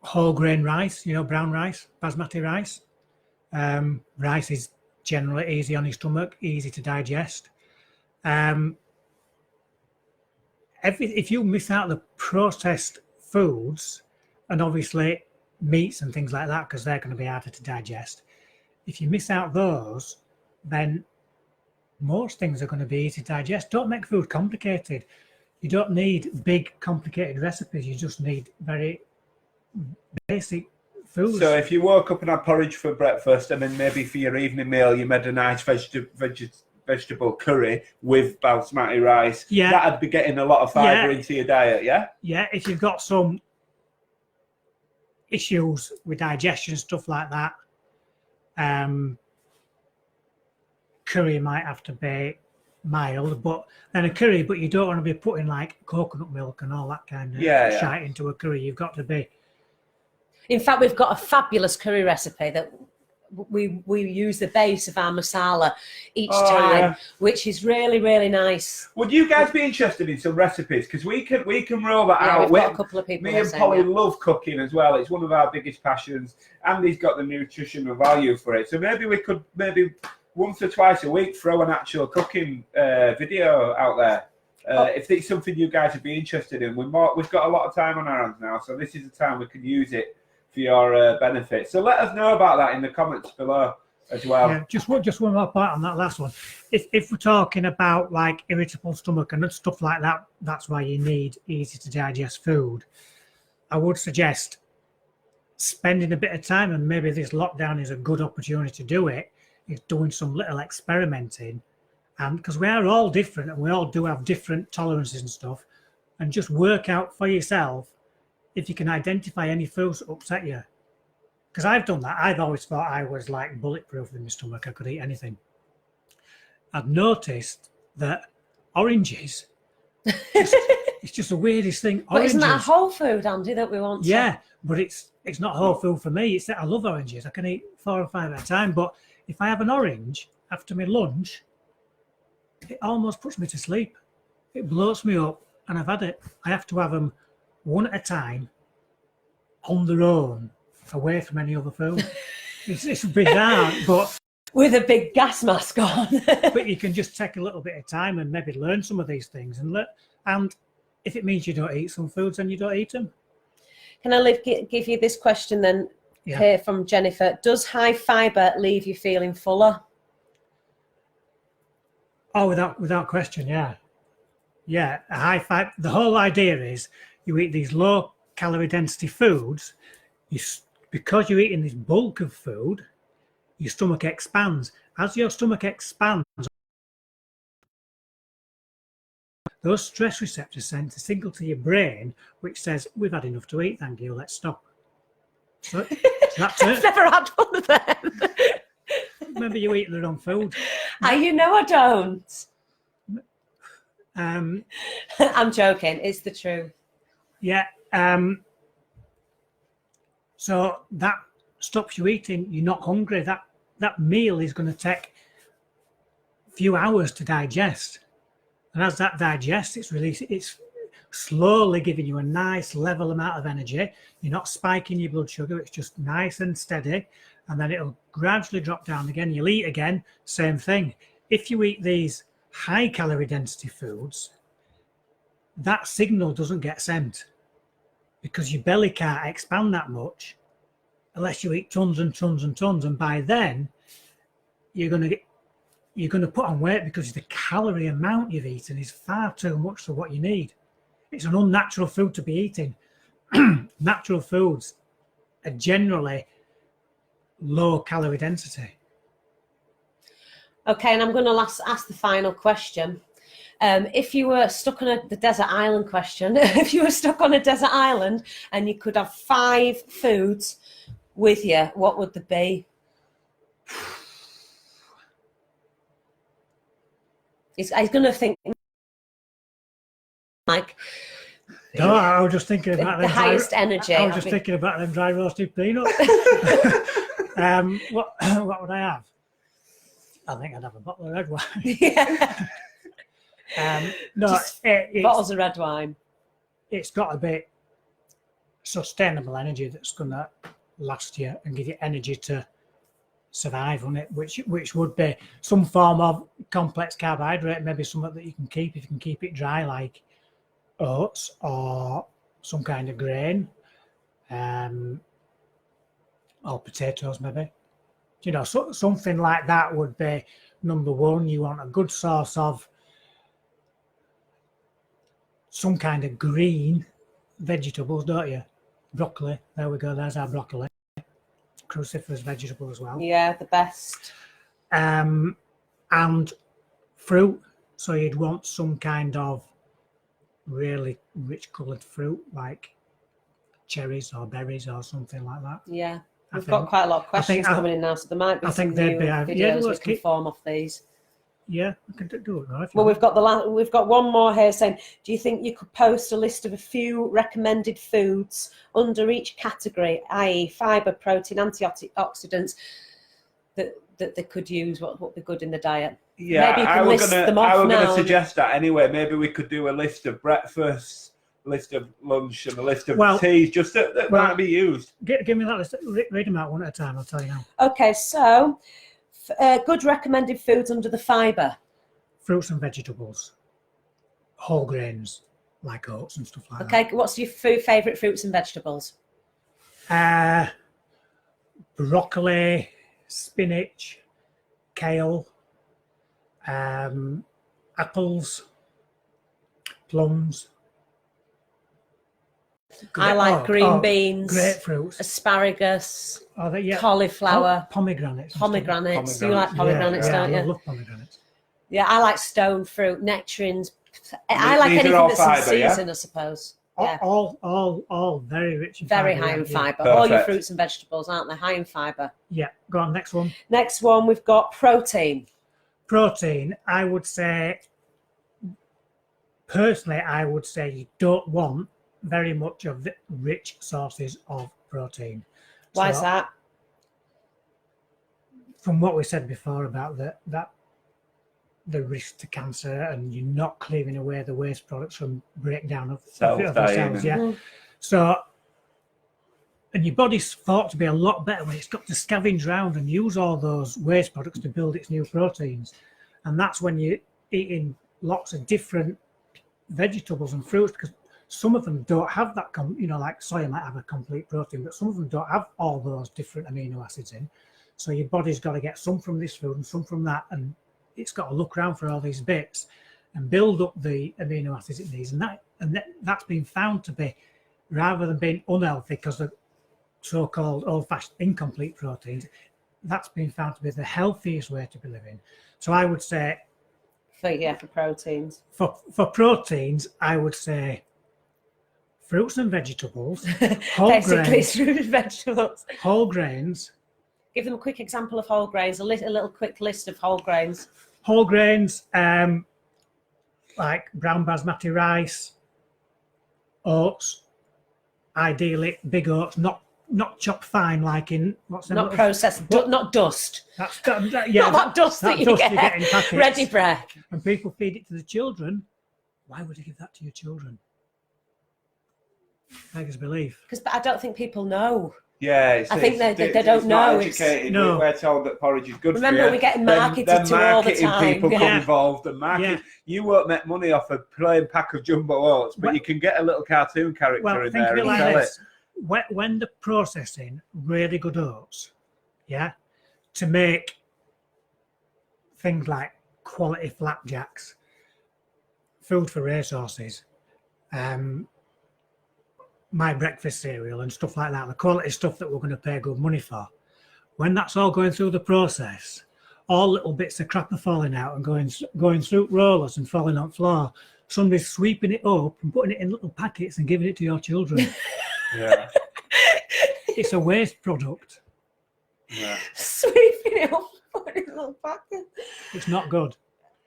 whole grain rice, brown rice, basmati rice. Rice is generally easy on your stomach, easy to digest. If you miss out the processed foods, and obviously meats and things like that, because they're going to be harder to digest, if you miss out those, then most things are going to be easy to digest. Don't make food complicated. You don't need big, complicated recipes. You just need very basic food. So if you woke up and had porridge for breakfast, and then maybe for your evening meal you made a nice vegetable curry with basmati rice, that'd be getting a lot of fibre into your diet, yeah? Yeah, if you've got some issues with digestion, stuff like that, curry might have to be mild, but you don't want to be putting like coconut milk and all that kind of shite into a curry. You've got to be. In fact, we've got a fabulous curry recipe that we use the base of our masala each time, which is really, really nice. Would you guys be interested in some recipes? Because we can roll that out. We've got a couple of people. Me and Polly love cooking as well. It's one of our biggest passions. Andy's got the nutritional value for it. So maybe we could once or twice a week throw an actual cooking video out there. If it's something you guys would be interested in. We've got a lot of time on our hands now, so this is the time we can use it for your benefit. So let us know about that in the comments below as well. Yeah, just one more part on that last one. If we're talking about like irritable stomach and stuff like that, that's why you need easy to digest food. I would suggest spending a bit of time, and maybe this lockdown is a good opportunity to do it, is doing some little experimenting. And because we are all different and we all do have different tolerances and stuff, and just work out for yourself if you can identify any foods that upset you. Because I've done that. I've always thought I was like bulletproof in my stomach. I could eat anything. I've noticed that oranges, it's just the weirdest thing. But isn't that a whole food, Andy, that we want? Yeah, but it's not whole food for me. I love oranges. I can eat 4 or 5 at a time. But if I have an orange after my lunch, it almost puts me to sleep. It bloats me up, and I've had it. I have to have them one at a time, on their own, away from any other food. It's bizarre, but with a big gas mask on. But you can just take a little bit of time and maybe learn some of these things, and if it means you don't eat some foods, then you don't eat them. Can I give you this question then? Here from Jennifer: does high fibre leave you feeling fuller? Oh, without question, yeah. A high fibre. The whole idea is you eat these low calorie density foods. Because you're eating this bulk of food, your stomach expands. As your stomach expands, those stress receptors send a signal to your brain which says, "We've had enough to eat, thank you, let's stop." So that's it. I've never had one of them. Maybe you eat the wrong food. I don't. I'm joking. It's the truth. Yeah. So that stops you eating. You're not hungry. That meal is going to take a few hours to digest. And as that digests, it's slowly giving you a nice level amount of energy. You're not spiking your blood sugar. It's just nice and steady. And then it'll gradually drop down again. You'll eat again, same thing. If you eat these high calorie density foods, that signal doesn't get sent because your belly can't expand that much unless you eat tons and tons and tons. And by then, you're going to put on weight because the calorie amount you've eaten is far too much for what you need. It's an unnatural food to be eating. Natural foods are generally low calorie density. Okay, and I'm going to ask the final question. If you were stuck on the desert island question, if you were stuck on a desert island and you could have 5 foods with you, what would they be? He's going to think like. No, I was just thinking about the highest energy. I was just thinking about them dry roasted peanuts. What would I have? I think I'd have a bottle of red wine. Yeah. No, Just bottles of red wine. It's got to be sustainable energy that's going to last you and give you energy to survive on it, which would be some form of complex carbohydrate, maybe something that you can keep if you can keep it dry, like oats or some kind of grain, or potatoes maybe. You know, something like that would be number one. You want a good source of some kind of green vegetables, don't you? Broccoli, there we go, there's our broccoli. Cruciferous vegetable as well. Yeah, the best. And fruit, so you'd want some kind of really rich coloured fruit like cherries or berries or something like that. Yeah, we've got quite a lot of questions coming in now, so there might be some new videos we can form off these. Yeah, I can do it. Right, well, we've got one more here saying, do you think you could post a list of a few recommended foods under each category, i.e. fibre, protein, antioxidants, that they could use, what would be good in the diet? Yeah, maybe you can list them off now. I was going to suggest that anyway. Maybe we could do a list of breakfast, a list of lunch, and a list of teas, just that might be used. Give me that list. Read them out one at a time, I'll tell you now. Okay, so good recommended foods under the fibre. Fruits and vegetables. Whole grains, like oats and stuff like that. Okay, what's your favourite fruits and vegetables? Broccoli, spinach, kale, apples, plums. I like green beans, grapefruits, asparagus, cauliflower, pomegranates. You like pomegranates, don't you? I love pomegranates. Yeah, I like stone fruit, nectarines. I like anything that's in season, I suppose. Yeah. All very rich in very fibre. High in fibre. All your fruits and vegetables, aren't they? High in fibre. Yeah. Go on, next one. Next one, we've got protein. Protein, I would say, personally, I would say you don't want very much of the rich sources of protein. Why is that? From what we said before about the risk to cancer, and you're not clearing away the waste products from breakdown of cells. Yeah. Mm-hmm. So, and your body's thought to be a lot better when it's got to scavenge around and use all those waste products to build its new proteins. And that's when you're eating lots of different vegetables and fruits, because some of them don't have that, like soya might have a complete protein, but some of them don't have all those different amino acids in. So your body's got to get some from this food and some from that, and it's got to look around for all these bits and build up the amino acids it needs. And that's been found to be, rather than being unhealthy because of so-called old-fashioned incomplete proteins, that's been found to be the healthiest way to be living. So I would say, for proteins. For proteins, I would say fruits and vegetables, whole grains, fruit and vegetables, whole grains. Give them a quick example of whole grains. A little quick list of whole grains. Whole grains, like brown basmati rice, oats, ideally big oats, not chopped fine like in not processed, not dust. Not that dust that you get in packets. Ready bread. And people feed it to the children. Why would you give that to your children? Beggars belief. Because I don't think people know. Yeah, I think they don't know. No. We're told that porridge is good for you. Remember, we're getting marketed to all the time. People come involved and market. Yeah. You won't make money off a plain pack of jumbo oats, but you can get a little cartoon character in there and sell it. When they're processing really good oats, to make things like quality flapjacks, food for racehorses, my breakfast cereal and stuff like that, the quality stuff that we're going to pay good money for, when that's all going through the process, all little bits of crap are falling out and going through rollers and falling on the floor. Somebody's sweeping it up and putting it in little packets and giving it to your children. Yeah. It's a waste product. Yeah. Sweeping it up, putting it in little packets. It's not good.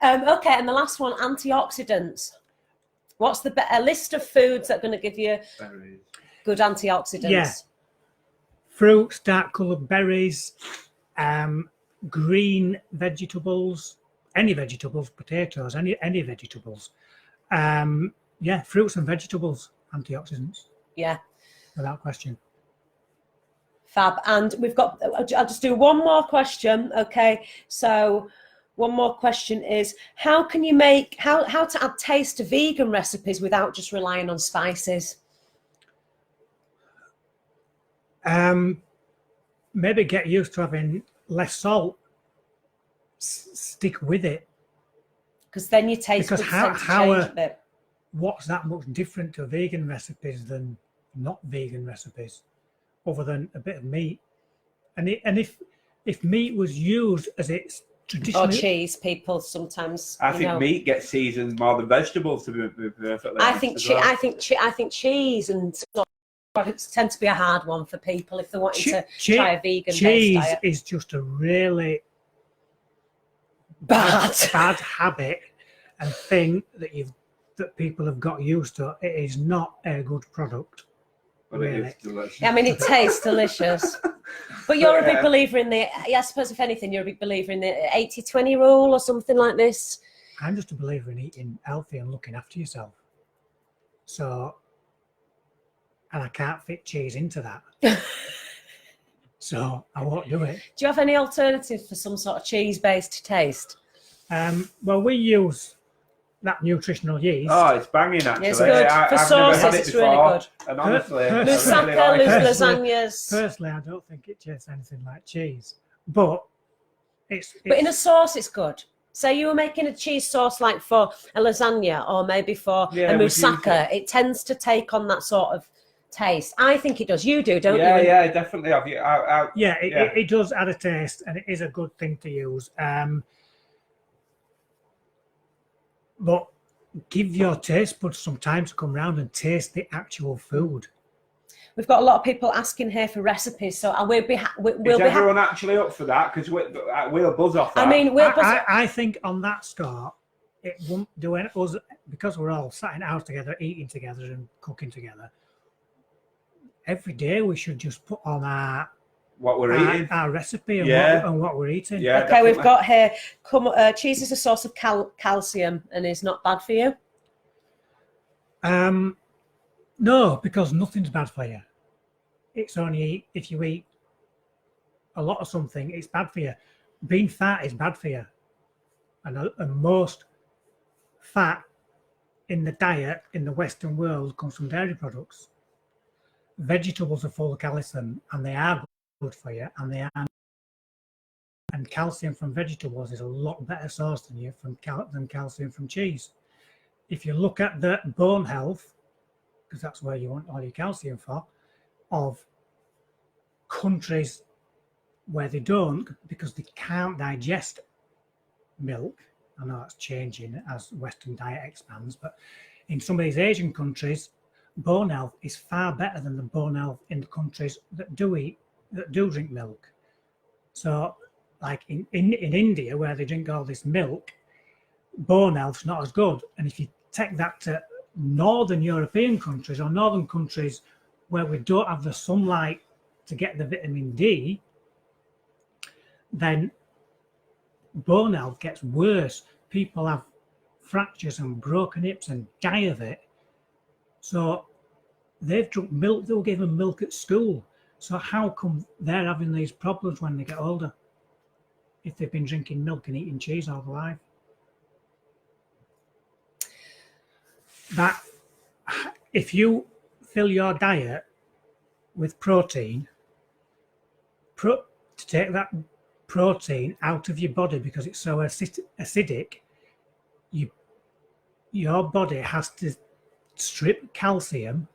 Okay, and the last one, antioxidants. What's a list of foods that are going to give you good antioxidants? Yeah. Fruits, dark coloured berries, green vegetables, any vegetables, potatoes, any vegetables. Yeah, fruits and vegetables, antioxidants. Yeah. Without question. Fab. And we've got, I'll just do one more question. Okay. So one more question is, how can you make, how to add taste to vegan recipes without just relying on spices? Maybe get used to having less salt. Stick with it. Because then your taste Because buds tend to change a bit. What's that much different to vegan recipes than not vegan recipes, other than a bit of meat? And if meat was used as it's traditionally, or cheese, people sometimes. I think meat gets seasoned more than vegetables. To be perfectly honest, I think cheese and products tend to be a hard one for people if they're wanting to try a vegan cheese diet. Is just a really bad habit and thing that people have got used to. It is not a good product. But really. It is delicious. I mean, it tastes delicious. But you're a big believer in I suppose if anything, you're a big believer in the 80-20 rule or something like this. I'm just a believer in eating healthy and looking after yourself. So, and I can't fit cheese into that. So I won't do it. Do you have any alternatives for some sort of cheese-based taste? Well, we use that nutritional yeast. Oh, it's banging actually. It's good. For sauces, it's really good. And honestly, moussaka, lasagnas. Personally, I don't think it tastes anything like cheese. But But in a sauce, it's good. So you were making a cheese sauce like for a lasagna or maybe for a moussaka. It tends to take on that sort of taste. I think it does. You do, don't you? Yeah, definitely. It does add a taste, and it is a good thing to use. But give your taste buds some time to come round and taste the actual food. We've got a lot of people asking here for recipes, so we'll be. Is everyone actually up for that? Because we'll buzz off that. I mean, I think on that score, it won't do any us because we're all sat in the house together, eating together, and cooking together. Every day we should just put on what we're eating, our recipe, and what we're eating. Yeah, okay, definitely. We've got here. Cheese is a source of calcium and is not bad for you. No, because nothing's bad for you. It's only if you eat a lot of something, it's bad for you. Being fat is bad for you, and most fat in the diet in the Western world comes from dairy products. Vegetables are full of calcium, and they are good for you, and calcium from vegetables is a lot better source than calcium from cheese. If you look at the bone health, because that's where you want all your calcium for, of countries where they don't, because they can't digest milk. I know that's changing as Western diet expands, but in some of these Asian countries, bone health is far better than the bone health in the countries that do drink milk. So like in India, where they drink all this milk, bone health's not as good. And if you take that to northern European countries or northern countries where we don't have the sunlight to get the vitamin D, then bone health gets worse. People have fractures and broken hips and die of it. So they've drunk milk, they were given milk at school. So how come they're having these problems when they get older? If they've been drinking milk and eating cheese all their life. That if you fill your diet with protein, to take that protein out of your body because it's so acidic, your body has to strip calcium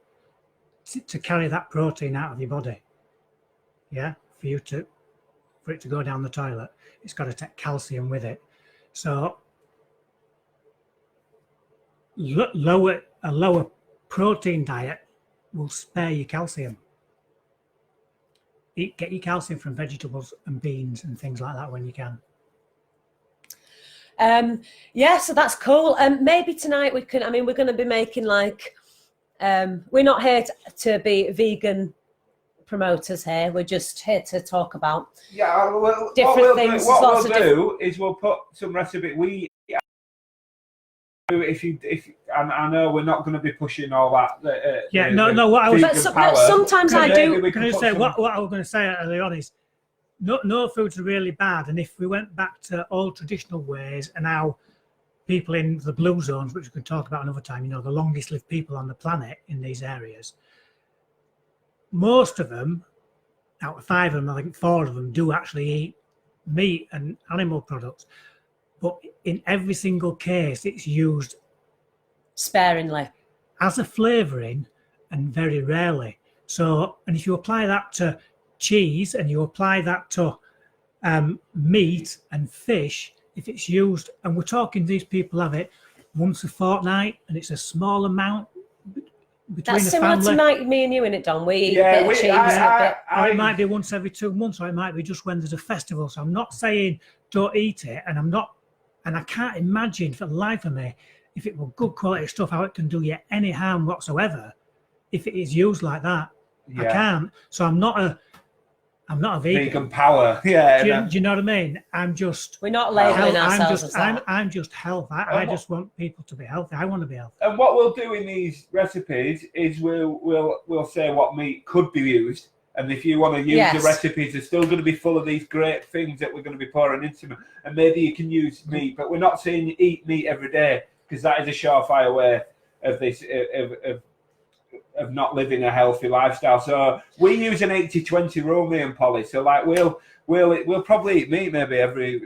to carry that protein out of your body. Yeah, for it to go down the toilet, it's got to take calcium with it. So a lower protein diet will spare you calcium. Get your calcium from vegetables and beans and things like that when you can. Yeah, so that's cool. Maybe tonight we can. I mean, we're going to be making like. We're not here to be vegan promoters here. We're just here to talk about well, different things. What we'll do is we'll put some recipe. I know we're not going to be pushing all that. What I was. But sometimes I do. Can I say what I was going to say earlier on is, no foods are really bad, and if we went back to old traditional ways and how people in the blue zones, which we can talk about another time, the longest lived people on the planet in these areas, most of them, out of 5 of them, I think 4 of them do actually eat meat and animal products. But in every single case, it's used sparingly as a flavouring and very rarely. So, and if you apply that to cheese and you apply that to meat and fish, if it's used, and we're talking these people have it once a fortnight and it's a small amount between that's the similar family. to me and you in it, Don. We eat a bit of cheese. Or it might be once every 2 months, or it might be just when there's a festival. So I'm not saying don't eat it, and I can't imagine for the life of me, if it were good quality stuff, how it can do you any harm whatsoever if it is used like that. I can't. So I'm not a vegan. Vegan power. Yeah. Do you know what I mean? We're not labelling ourselves as that. I'm just health. I just want people to be healthy. I want to be healthy. And what we'll do in these recipes is we'll say what meat could be used. And if you want to use the recipes, they're still going to be full of these great things that we're going to be pouring into them. And maybe you can use meat, but we're not saying you eat meat every day, because that is a surefire way of this of not living a healthy lifestyle. So we use an 80-20 rule, me and Polly. So like we'll probably eat meat maybe every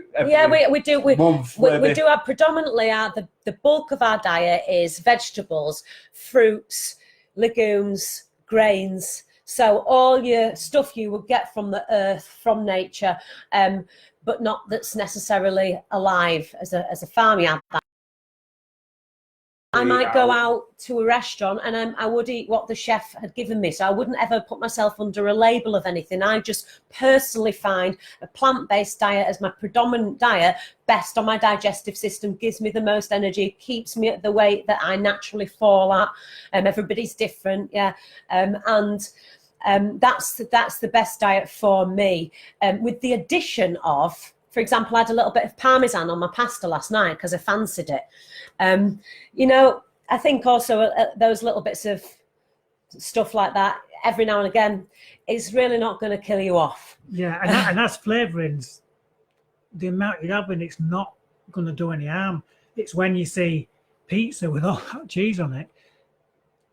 we do. Month, we do have predominantly the bulk of our diet is vegetables, fruits, legumes, grains. So all your stuff you would get from the earth, from nature, but not that's necessarily alive as a farm. You have that. I might go out to a restaurant and I would eat what the chef had given me. So I wouldn't ever put myself under a label of anything. I just personally find a plant-based diet as my predominant diet, best on my digestive system, gives me the most energy, keeps me at the weight that I naturally fall at. Everybody's different, that's the best diet for me. With the addition of, for example, I had a little bit of Parmesan on my pasta last night because I fancied it. I think also those little bits of stuff like that every now and again is really not going to kill you off. Yeah, and that's flavourings. The amount you have in it's not going to do any harm. It's when you see pizza with all that cheese on it,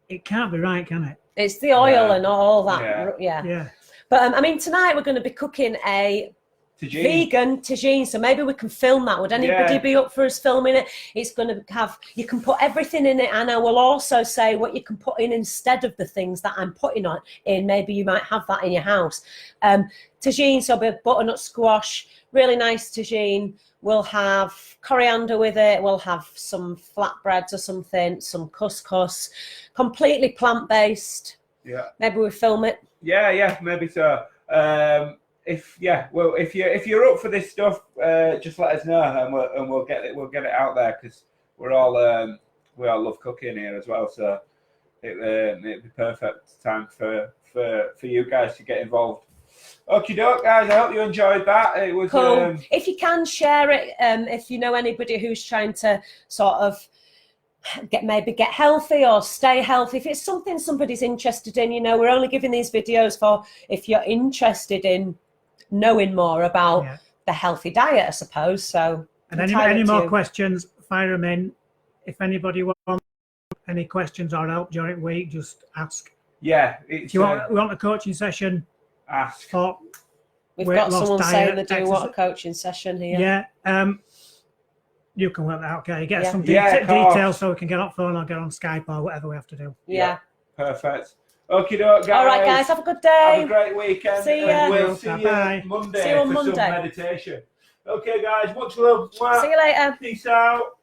it can't be right, can it? It's the oil and all that. Yeah. But tonight we're going to be cooking a vegan tagine, so maybe we can film that. Would anybody be up for us filming it? It's going to have, you can put everything in it, and I will also say what you can put in instead of the things that I'm putting in. Maybe you might have that in your house. Tagine, so a butternut squash, really nice tagine. We'll have coriander with it. We'll have some flatbreads or something, some couscous, completely plant-based. Yeah. Maybe we film it. Yeah, maybe so. If you're up for this stuff, just let us know, and we'll get it out there, because we all love cooking here as well. So it'd be perfect time for you guys to get involved. Okie doke, guys. I hope you enjoyed that. It was cool. If you can share it, if you know anybody who's trying to sort of get healthy or stay healthy, if it's something somebody's interested in, we're only giving these videos for if you're interested in knowing more about the healthy diet, I suppose. So, and any more questions, fire them in. If anybody wants any questions or help during the week, just ask. Yeah. If you want a coaching session, ask. We've got someone saying they do want a coaching session here. Yeah. You can work that out, okay? Get some details so we can get on phone or get on Skype or whatever we have to do. Yeah. Perfect. Okie doke, guys. All right, guys. Have a good day. Have a great weekend. See ya. And we'll see you Monday for some meditation. Okay, guys. Much love. See you later. Peace out.